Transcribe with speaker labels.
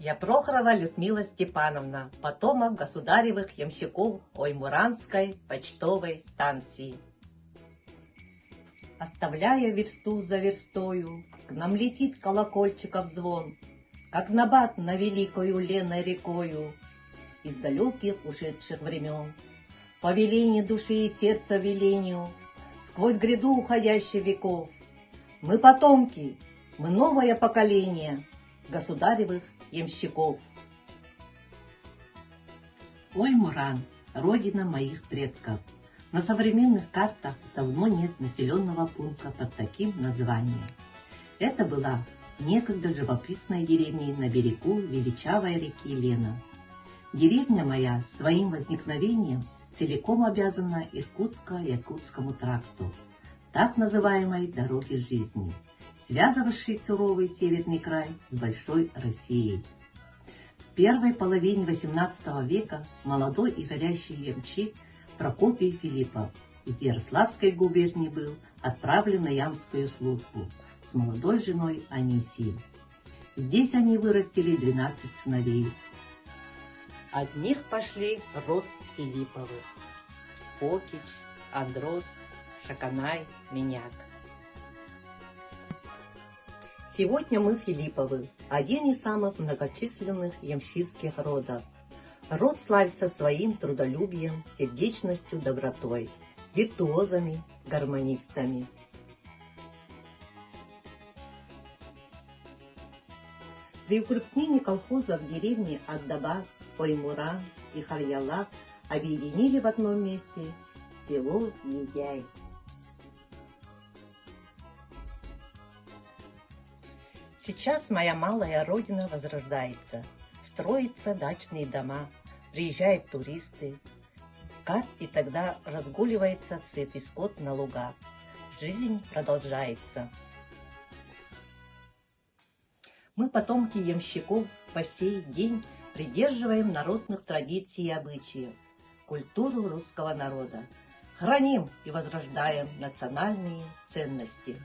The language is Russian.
Speaker 1: Я Прохорова Людмила Степановна, потомок государевых ямщиков Оймуранской почтовой станции. Оставляя версту за верстою, к нам летит колокольчиков звон, как набат на великою леной рекою, из далеких ушедших времен. По велению души и сердца велению, сквозь гряду уходящих веков, мы потомки, мы новое поколение государевых ямщиков. Оймуран – родина моих предков. На современных картах давно нет населенного пункта под таким названием. Это была некогда живописная деревня на берегу величавой реки Лена. Деревня моя своим возникновением целиком обязана Иркутско-Якутскому тракту, так называемой дороге жизни, связывавшей суровый северный край с большой Россией. В первой половине XVIII века молодой и горящий ямщик Прокопий Филиппов из Ярославской губернии был отправлен на ямскую службу с молодой женой Анисией. Здесь они вырастили 12 сыновей. От них пошли род Филипповых: Фокич, Андрос, Шаканай, Меняк. Сегодня мы Филипповы, один из самых многочисленных ямщицких родов. Род славится своим трудолюбием, сердечностью, добротой, виртуозами, гармонистами. При укрупнении колхозов в деревне Аддаба, Оймуран и Харьялак объединили в одном месте село Егяй. Сейчас моя малая родина возрождается. Строятся дачные дома, приезжают туристы. Как и тогда разгуливается сытый скот на лугах. Жизнь продолжается. Мы, потомки ямщиков, по сей день придерживаем народных традиций и обычаев, культуру русского народа. Храним и возрождаем национальные ценности.